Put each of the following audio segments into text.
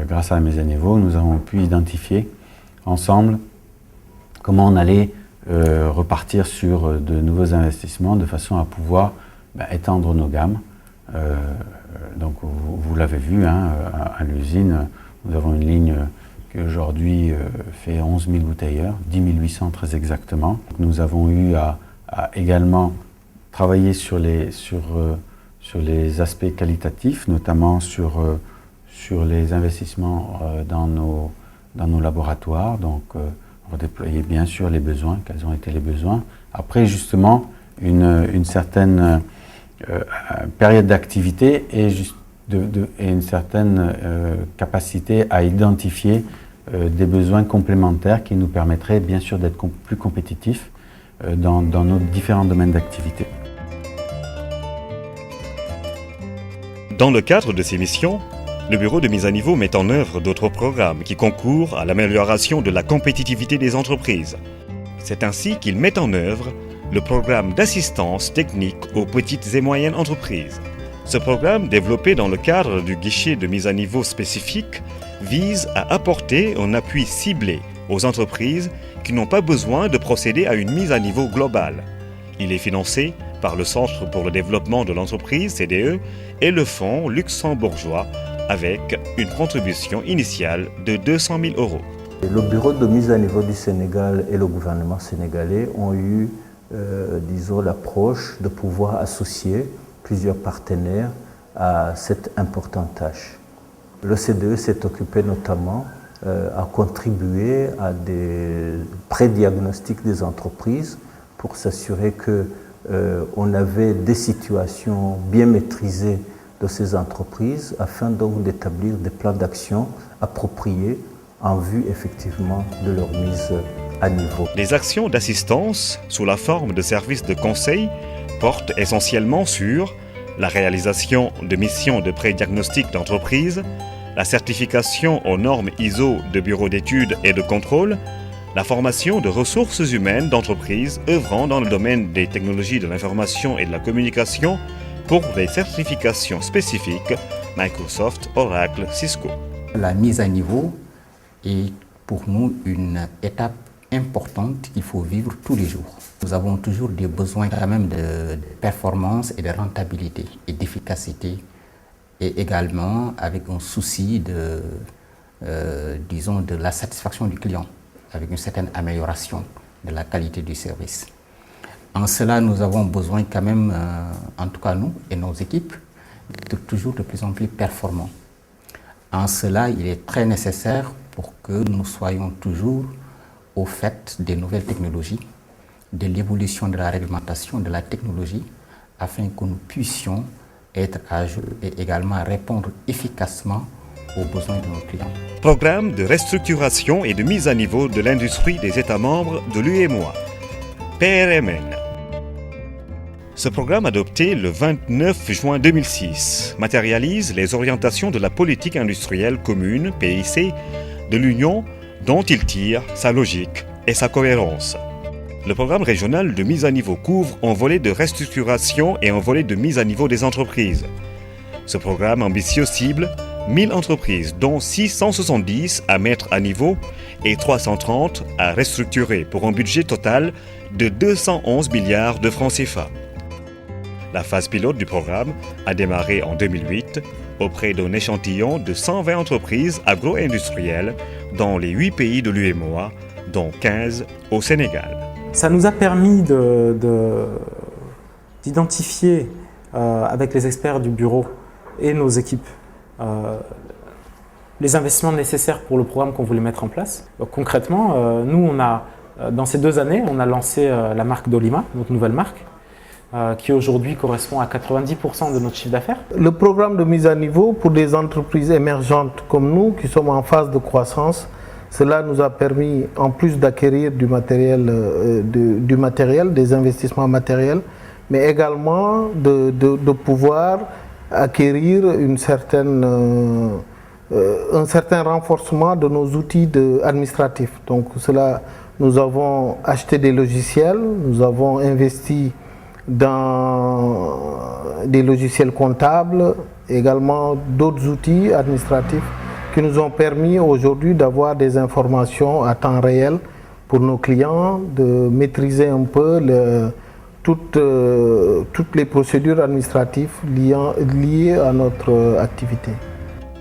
grâce à la mise à niveau, nous avons pu identifier ensemble comment on allait repartir sur de nouveaux investissements de façon à pouvoir étendre nos gammes. Donc vous l'avez vu, hein, à l'usine, nous avons une ligne qui aujourd'hui fait 11 000 bouteilleurs, 10 800 très exactement. Nous avons eu à également travailler sur les aspects qualitatifs, notamment sur les investissements dans nos laboratoires. Donc on va déployer bien sûr les besoins, quels ont été les besoins. Après justement une certaine période d'activité et une certaine capacité à identifier des besoins complémentaires qui nous permettraient bien sûr d'être plus compétitifs dans nos différents domaines d'activité. Dans le cadre de ces missions, le Bureau de mise à niveau met en œuvre d'autres programmes qui concourent à l'amélioration de la compétitivité des entreprises. C'est ainsi qu'il met en œuvre le programme d'assistance technique aux petites et moyennes entreprises. Ce programme, développé dans le cadre du guichet de mise à niveau spécifique, vise à apporter un appui ciblé aux entreprises qui n'ont pas besoin de procéder à une mise à niveau globale. Il est financé par le Centre pour le développement de l'entreprise, CDE, et le Fonds luxembourgeois, avec une contribution initiale de 200 000 €. Le Bureau de mise à niveau du Sénégal et le gouvernement sénégalais ont eu l'approche de pouvoir associer plusieurs partenaires à cette importante tâche. Le CDE s'est occupé notamment à contribuer à des pré-diagnostics des entreprises pour s'assurer qu'on avait des situations bien maîtrisées de ces entreprises afin donc d'établir des plans d'action appropriés en vue effectivement de leur mise à niveau. Les actions d'assistance sous la forme de services de conseil portent essentiellement sur la réalisation de missions de pré-diagnostic d'entreprise, la certification aux normes ISO de bureaux d'études et de contrôle, la formation de ressources humaines d'entreprises œuvrant dans le domaine des technologies de l'information et de la communication pour les certifications spécifiques Microsoft, Oracle, Cisco. La mise à niveau est pour nous une étape importante qu'il faut vivre tous les jours. Nous avons toujours des besoins quand même de performance et de rentabilité et d'efficacité, et également avec un souci de la satisfaction du client, avec une certaine amélioration de la qualité du service. En cela, nous avons besoin quand même, en tout cas nous et nos équipes, d'être toujours de plus en plus performants. En cela, il est très nécessaire pour que nous soyons toujours au fait des nouvelles technologies, de l'évolution de la réglementation, de la technologie, afin que nous puissions être à jour et également répondre efficacement aux besoins de nos clients. Programme de restructuration et de mise à niveau de l'industrie des États membres de l'UEMOA, PRMN. Ce programme adopté le 29 juin 2006 matérialise les orientations de la politique industrielle commune, PIC, de l'Union dont il tire sa logique et sa cohérence. Le programme régional de mise à niveau couvre un volet de restructuration et un volet de mise à niveau des entreprises. Ce programme ambitieux cible 1000 entreprises, dont 670 à mettre à niveau et 330 à restructurer pour un budget total de 211 milliards de francs CFA. La phase pilote du programme a démarré en 2008 auprès d'un échantillon de 120 entreprises agro-industrielles dans les 8 pays de l'UEMOA, dont 15 au Sénégal. Ça nous a permis d'identifier avec les experts du bureau et nos équipes les investissements nécessaires pour le programme qu'on voulait mettre en place. Donc, concrètement, nous, dans ces 2 années, on a lancé la marque Dolima, notre nouvelle marque, qui aujourd'hui correspond à 90% de notre chiffre d'affaires. Le programme de mise à niveau pour des entreprises émergentes comme nous, qui sommes en phase de croissance, cela nous a permis, en plus d'acquérir du matériel, des investissements matériels, mais également de pouvoir acquérir un certain renforcement de nos outils administratifs. Donc cela, nous avons acheté des logiciels, nous avons investi dans des logiciels comptables, également d'autres outils administratifs qui nous ont permis aujourd'hui d'avoir des informations à temps réel pour nos clients, de maîtriser un peu toutes les procédures administratives liées à notre activité.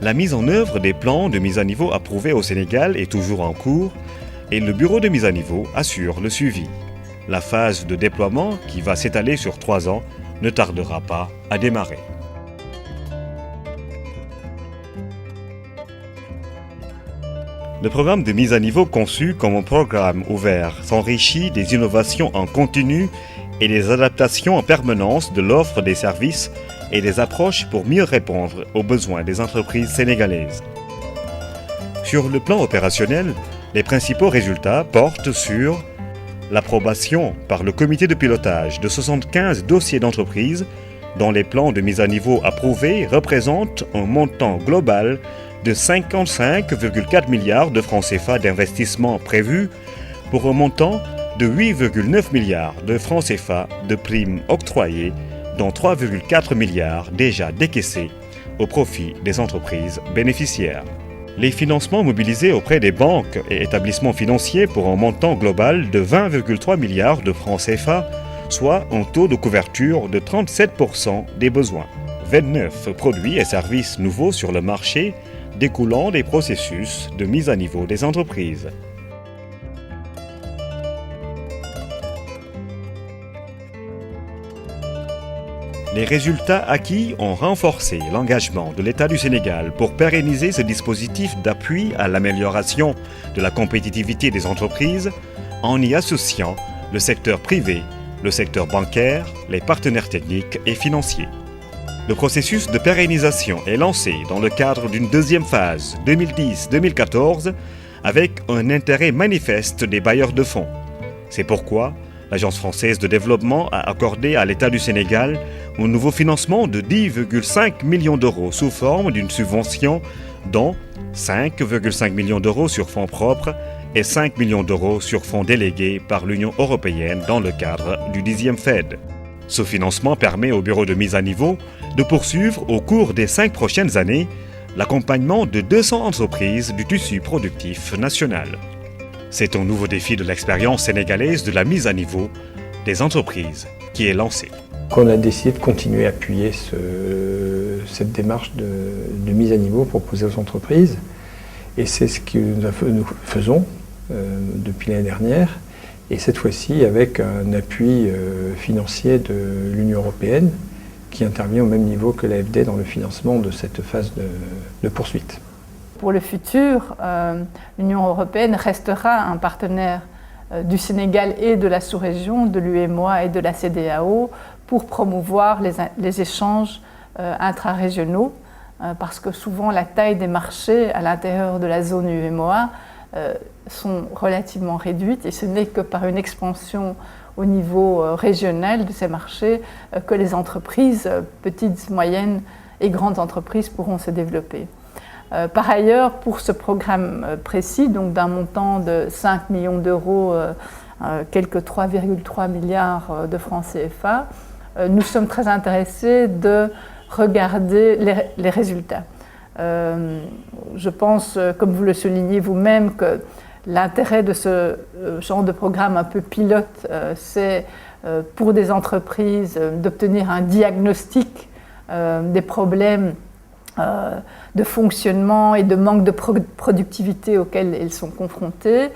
La mise en œuvre des plans de mise à niveau approuvés au Sénégal est toujours en cours et le bureau de mise à niveau assure le suivi. La phase de déploiement, qui va s'étaler sur 3 ans, ne tardera pas à démarrer. Le programme de mise à niveau conçu comme un programme ouvert s'enrichit des innovations en continu et des adaptations en permanence de l'offre des services et des approches pour mieux répondre aux besoins des entreprises sénégalaises. Sur le plan opérationnel, les principaux résultats portent sur l'approbation par le comité de pilotage de 75 dossiers d'entreprise dont les plans de mise à niveau approuvés représentent un montant global de 55,4 milliards de francs CFA d'investissement prévus pour un montant de 8,9 milliards de francs CFA de primes octroyées, dont 3,4 milliards déjà décaissés au profit des entreprises bénéficiaires. Les financements mobilisés auprès des banques et établissements financiers pour un montant global de 20,3 milliards de francs CFA, soit un taux de couverture de 37% des besoins. 29 produits et services nouveaux sur le marché découlant des processus de mise à niveau des entreprises. Les résultats acquis ont renforcé l'engagement de l'État du Sénégal pour pérenniser ce dispositif d'appui à l'amélioration de la compétitivité des entreprises en y associant le secteur privé, le secteur bancaire, les partenaires techniques et financiers. Le processus de pérennisation est lancé dans le cadre d'une deuxième phase 2010-2014 avec un intérêt manifeste des bailleurs de fonds. C'est pourquoi l'Agence française de développement a accordé à l'État du Sénégal un nouveau financement de 10,5 millions d'euros sous forme d'une subvention dont 5,5 millions d'euros sur fonds propres et 5 millions d'euros sur fonds délégués par l'Union européenne dans le cadre du 10e FED. Ce financement permet au bureau de mise à niveau de poursuivre au cours des 5 prochaines années l'accompagnement de 200 entreprises du tissu productif national. C'est un nouveau défi de l'expérience sénégalaise de la mise à niveau des entreprises qui est lancé. On a décidé de continuer à appuyer cette démarche de mise à niveau proposée aux entreprises. Et c'est ce que nous faisons depuis l'année dernière. Et cette fois-ci avec un appui financier de l'Union européenne qui intervient au même niveau que l'AFD dans le financement de cette phase de poursuite. Pour le futur, l'Union européenne restera un partenaire du Sénégal et de la sous-région, de l'UEMOA et de la CEDEAO pour promouvoir les échanges intra-régionaux parce que souvent la taille des marchés à l'intérieur de la zone UEMOA sont relativement réduites et ce n'est que par une expansion au niveau régional de ces marchés que les entreprises, petites, moyennes et grandes entreprises pourront se développer. Par ailleurs, pour ce programme précis, donc d'un montant de 5 millions d'euros, quelques 3,3 milliards de francs CFA, nous sommes très intéressés de regarder les résultats. Je pense, comme vous le soulignez vous-même, que l'intérêt de ce genre de programme un peu pilote, c'est pour des entreprises d'obtenir un diagnostic des problèmes de fonctionnement et de manque de productivité auxquels elles sont confrontées.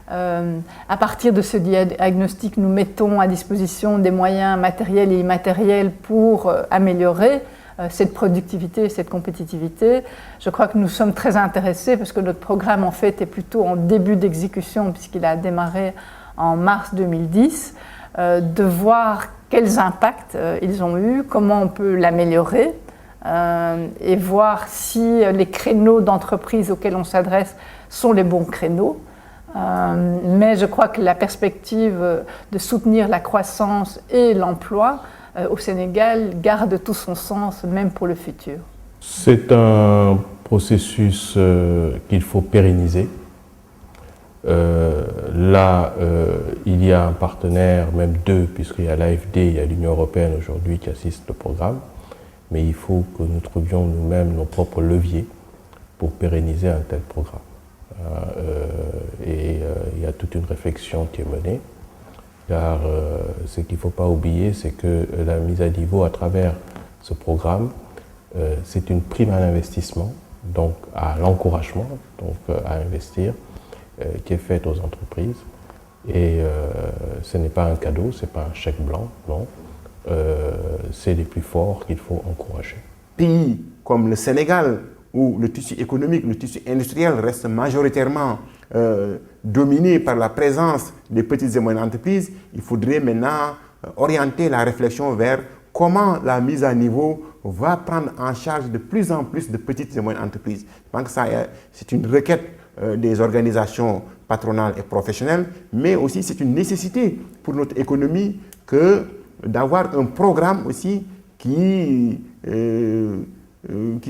À partir de ce diagnostic, nous mettons à disposition des moyens matériels et immatériels pour améliorer cette productivité et cette compétitivité. Je crois que nous sommes très intéressés parce que notre programme en fait est plutôt en début d'exécution puisqu'il a démarré en mars 2010, de voir quels impacts ils ont eu, comment on peut l'améliorer et voir si les créneaux d'entreprise auxquels on s'adresse sont les bons créneaux. Mais je crois que la perspective de soutenir la croissance et l'emploi au Sénégal garde tout son sens, même pour le futur. C'est un processus qu'il faut pérenniser. Là, il y a un partenaire, même deux, puisqu'il y a l'AFD, il y a l'Union européenne aujourd'hui qui assiste au programme. Mais il faut que nous trouvions nous-mêmes nos propres leviers pour pérenniser un tel programme. Il y a toute une réflexion qui est menée, car ce qu'il ne faut pas oublier, c'est que la mise à niveau à travers ce programme, c'est une prime à l'investissement, donc à l'encouragement, donc à investir, qui est faite aux entreprises. Et ce n'est pas un cadeau, ce n'est pas un chèque blanc, non. C'est les plus forts qu'il faut encourager. Pays comme le Sénégal, où le tissu économique, le tissu industriel reste majoritairement dominé par la présence des petites et moyennes entreprises, il faudrait maintenant orienter la réflexion vers comment la mise à niveau va prendre en charge de plus en plus de petites et moyennes entreprises. Je pense que c'est une requête des organisations patronales et professionnelles, mais aussi c'est une nécessité pour notre économie que d'avoir un programme aussi qui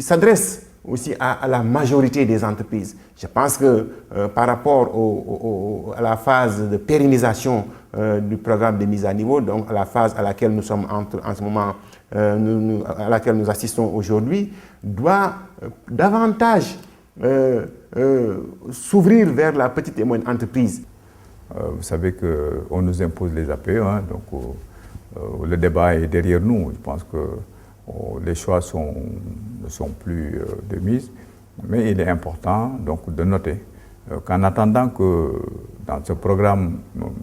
s'adresse aussi à la majorité des entreprises. Je pense que par rapport à la phase de pérennisation du programme de mise à niveau, donc à la phase à laquelle nous sommes en ce moment, à laquelle nous assistons aujourd'hui, doit davantage s'ouvrir vers la petite et moyenne entreprise. Vous savez qu'on nous impose les APE, hein, donc le débat est derrière nous. Je pense que les choix ne sont plus de mise, mais il est important donc, de noter qu'en attendant que dans ce programme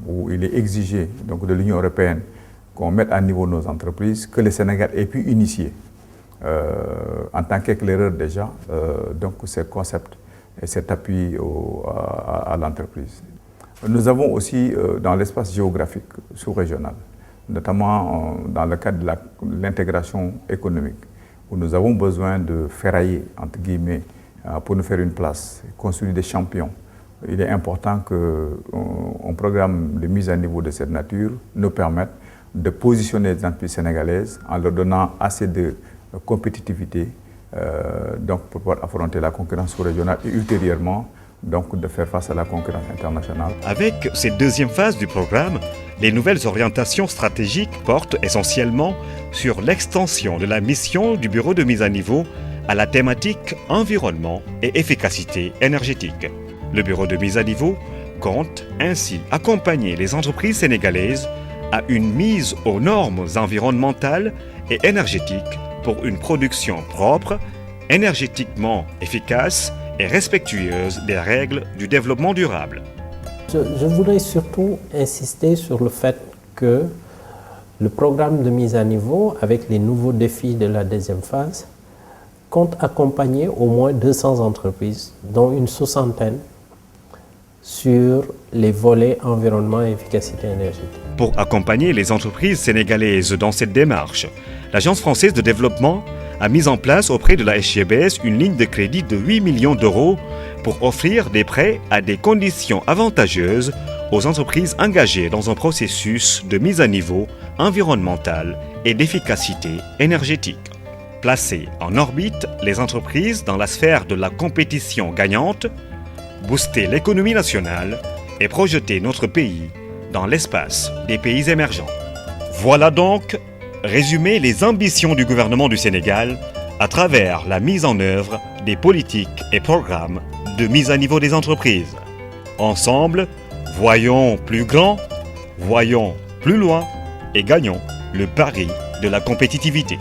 où il est exigé donc, de l'Union européenne qu'on mette à niveau nos entreprises, que le Sénégal ait pu initier en tant qu'éclaireur déjà donc ces concepts et cet appui à l'entreprise. Nous avons aussi dans l'espace géographique sous-régional, notamment dans le cadre de l'intégration économique, où nous avons besoin de ferrailler, entre guillemets, pour nous faire une place, construire des champions. Il est important qu'un programme de mise à niveau de cette nature nous permette de positionner les entreprises sénégalaises en leur donnant assez de compétitivité donc pour pouvoir affronter la concurrence sous-régionale et ultérieurement donc de faire face à la concurrence internationale. Avec cette deuxième phase du programme, les nouvelles orientations stratégiques portent essentiellement sur l'extension de la mission du Bureau de mise à niveau à la thématique environnement et efficacité énergétique. Le Bureau de mise à niveau compte ainsi accompagner les entreprises sénégalaises à une mise aux normes environnementales et énergétiques pour une production propre, énergétiquement efficace et respectueuse des règles du développement durable. Je voudrais surtout insister sur le fait que le programme de mise à niveau, avec les nouveaux défis de la deuxième phase, compte accompagner au moins 200 entreprises, dont une soixantaine sur les volets environnement et efficacité énergétique. Pour accompagner les entreprises sénégalaises dans cette démarche, l'Agence française de développement a mis en place auprès de la SGBS une ligne de crédit de 8 millions d'euros pour offrir des prêts à des conditions avantageuses aux entreprises engagées dans un processus de mise à niveau environnemental et d'efficacité énergétique. Placer en orbite les entreprises dans la sphère de la compétition gagnante, booster l'économie nationale et projeter notre pays dans l'espace des pays émergents. Voilà donc résumé les ambitions du gouvernement du Sénégal à travers la mise en œuvre des politiques et programmes de mise à niveau des entreprises. Ensemble, voyons plus grand, voyons plus loin et gagnons le pari de la compétitivité.